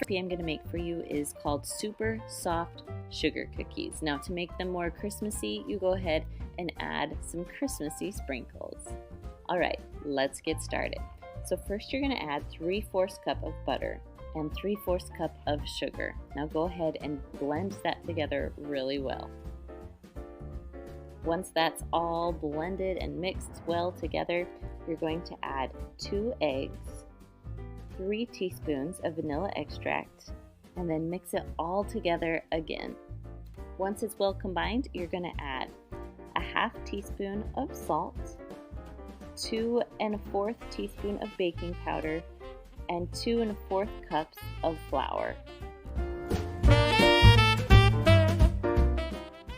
recipe I'm going to make for you is called super soft sugar cookies. Now to make them more Christmassy, you go ahead and add some Christmassy sprinkles. Alright, let's get started. So first you're going to add 3/4 cup of butter and 3/4 cup of sugar. Now go ahead and blend that together really well. Once that's all blended and mixed well together, you're going to add 2 eggs, 3 teaspoons of vanilla extract, and then mix it all together again. Once it's well combined, you're going to add a 1/2 teaspoon of salt, 2 1/4 teaspoon of baking powder, and 2 1/4 cups of flour.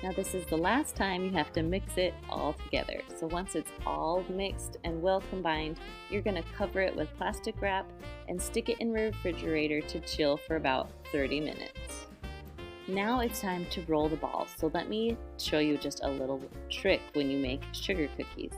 Now this is the last time you have to mix it all together. So once it's all mixed and well combined, you're going to cover it with plastic wrap and stick it in the refrigerator to chill for about 30 minutes. Now it's time to roll the balls. So let me show you just a little trick when you make sugar cookies.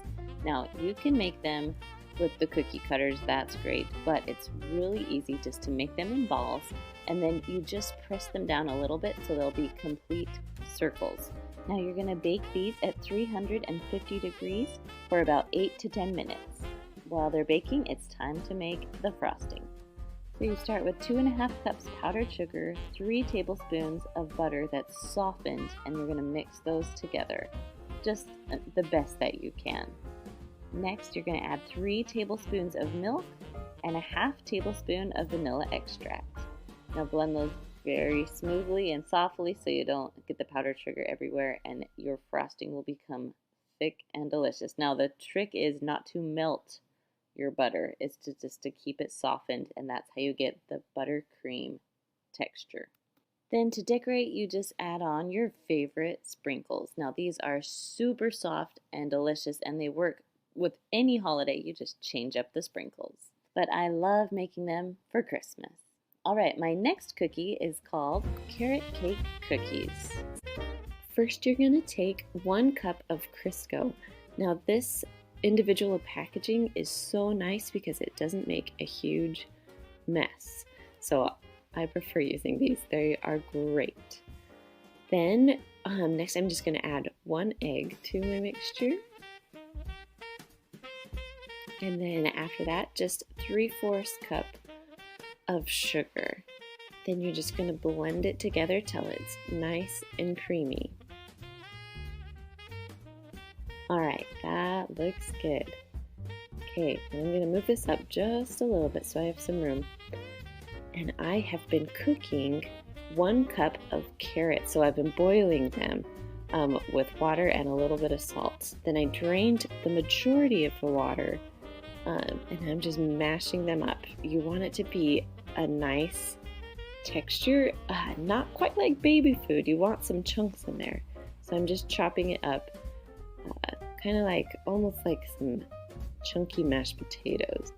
Now you can make them with the cookie cutters, that's great, but it's really easy just to make them in balls, and then you just press them down a little bit so they'll be complete circles. Now you're going to bake these at 350 degrees for about 8 to 10 minutes. While they're baking, it's time to make the frosting. So you start with 2 1/2 cups powdered sugar, 3 tablespoons of butter that's softened, and you're going to mix those together, just the best that you can. Next, you're going to add 3 tablespoons of milk and a 1/2 tablespoon of vanilla extract. Now blend those very smoothly and softly so you don't get the powdered sugar everywhere, and your frosting will become thick and delicious. Now the trick is not to melt your butter, it's just to keep it softened, and that's how you get the buttercream texture. Then to decorate, you just add on your favorite sprinkles. Now these are super soft and delicious, and they work with any holiday. You just change up the sprinkles. But I love making them for Christmas. Alright, my next cookie is called carrot cake cookies. First you're going to take 1 cup of Crisco. Now this individual packaging is so nice because it doesn't make a huge mess. So I prefer using these. They are great. Then next I'm just going to add 1 egg to my mixture. And then after that, just 3/4 cup of sugar. Then you're just going to blend it together till it's nice and creamy. Alright, that looks good. Okay, I'm going to move this up just a little bit so I have some room. And I have been cooking 1 cup of carrots, so I've been boiling them with water and a little bit of salt. Then I drained the majority of the water, and I'm just mashing them up. You want it to be a nice texture, not quite like baby food. You want some chunks in there. So I'm just chopping it up, kind of like, almost like some chunky mashed potatoes.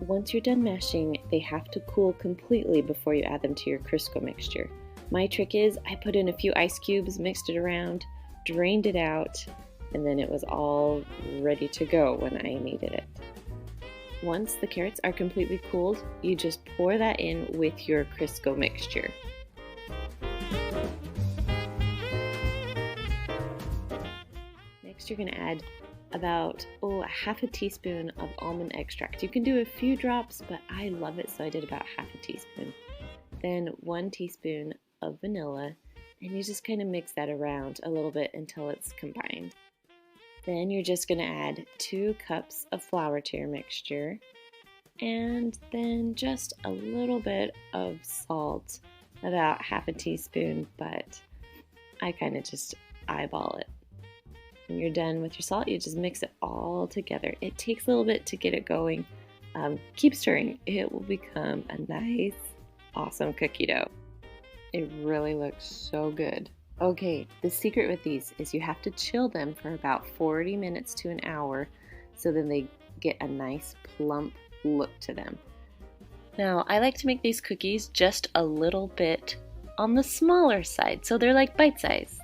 Once you're done mashing, they have to cool completely before you add them to your Crisco mixture. My trick is I put in a few ice cubes, mixed it around, drained it out, and then it was all ready to go when I needed it. Once the carrots are completely cooled, you just pour that in with your Crisco mixture. Next you're going to add about a 1/2 teaspoon of almond extract. You can do a few drops, but I love it, so I did about 1/2 teaspoon. Then 1 teaspoon of vanilla, and you just kind of mix that around a little bit until it's combined. Then you're just going to add 2 cups of flour to your mixture, and then just a little bit of salt, about 1/2 teaspoon, but I kind of just eyeball it. When you're done with your salt, you just mix it all together. It takes a little bit to get it going. Keep stirring. It will become a nice, awesome cookie dough. It really looks so good. Okay, the secret with these is you have to chill them for about 40 minutes to an hour so then they get a nice plump look to them. Now, I like to make these cookies just a little bit on the smaller side, so they're like bite size.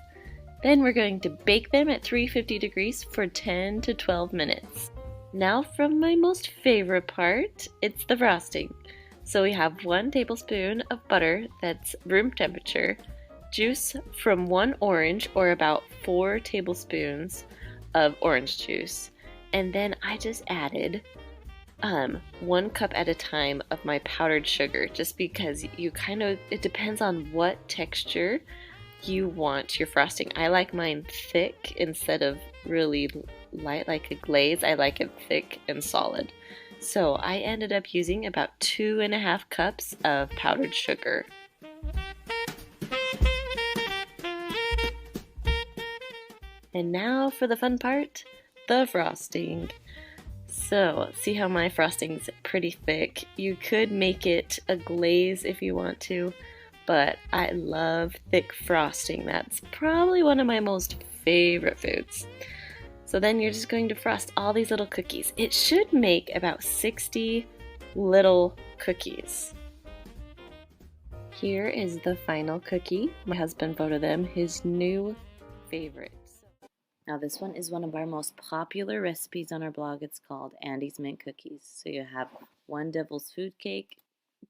Then we're going to bake them at 350 degrees for 10 to 12 minutes. Now from my most favorite part, it's the frosting. So we have 1 tablespoon of butter that's room temperature, juice from 1 orange or about 4 tablespoons of orange juice, and then I just added 1 cup at a time of my powdered sugar, just because it depends on what texture you want your frosting. I like mine thick instead of really light like a glaze. I like it thick and solid. So I ended up using about 2.5 cups of powdered sugar. And now for the fun part, the frosting. So, see how my frosting's pretty thick? You could make it a glaze if you want to, but I love thick frosting. That's probably one of my most favorite foods. So then you're just going to frost all these little cookies. It should make about 60 little cookies. Here is the final cookie. My husband voted them his new favorites. Now this one is one of our most popular recipes on our blog. It's called Andy's Mint Cookies. So you have 1 devil's food cake,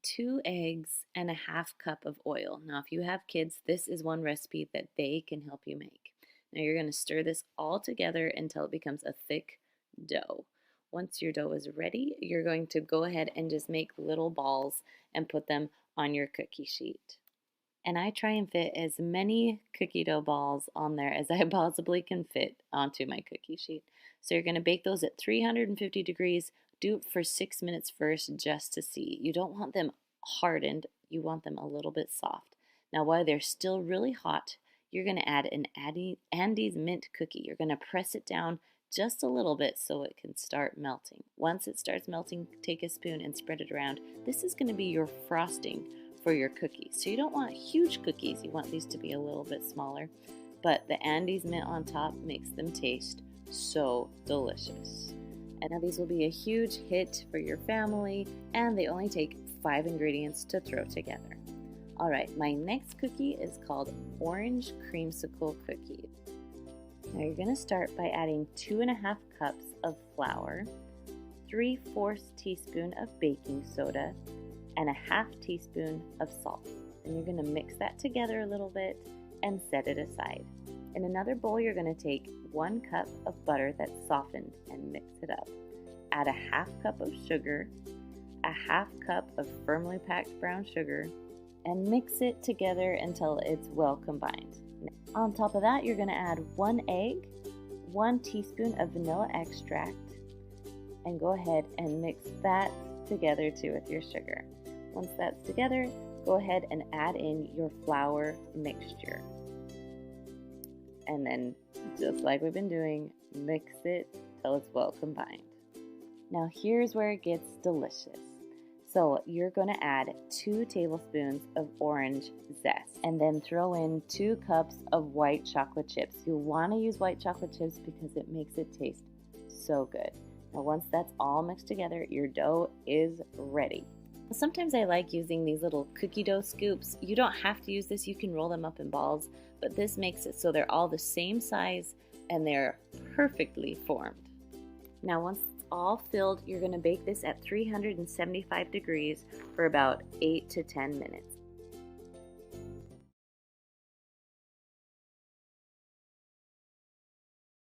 2 eggs, and a 1/2 cup of oil. Now if you have kids, this is one recipe that they can help you make. Now you're going to stir this all together until it becomes a thick dough. Once your dough is ready, you're going to go ahead and just make little balls and put them on your cookie sheet. And I try and fit as many cookie dough balls on there as I possibly can fit onto my cookie sheet. So you're going to bake those at 350 degrees. Do it for 6 minutes first just to see. You don't want them hardened. You want them a little bit soft. Now while they're still really hot, you're going to add an Andy's Mint cookie. You're going to press it down just a little bit so it can start melting. Once it starts melting, take a spoon and spread it around. This is going to be your frosting for your cookies. So you don't want huge cookies. You want these to be a little bit smaller. But the Andy's Mint on top makes them taste so delicious. And now these will be a huge hit for your family, and they only take 5 ingredients to throw together. Alright, my next cookie is called Orange Creamsicle Cookie. Now you're going to start by adding 2.5 cups of flour, 3/4 teaspoon of baking soda, and a 1/2 teaspoon of salt. And you're going to mix that together a little bit and set it aside. In another bowl, you're going to take 1 cup of butter that's softened and mix it up. Add a 1/2 cup of sugar, a 1/2 cup of firmly packed brown sugar, and mix it together until it's well combined. On top of that, you're going to add 1 egg, 1 teaspoon of vanilla extract, and go ahead and mix that together too with your sugar. Once that's together, go ahead and add in your flour mixture. And then, just like we've been doing, mix it till it's well combined. Now here's where it gets delicious. So you're going to add 2 tablespoons of orange zest and then throw in 2 cups of white chocolate chips. You want to use white chocolate chips because it makes it taste so good. Now once that's all mixed together, your dough is ready. Sometimes I like using these little cookie dough scoops. You don't have to use this, you can roll them up in balls, but this makes it so they're all the same size and they're perfectly formed. Now once it's all filled, you're going to bake this at 375 degrees for about 8 to 10 minutes.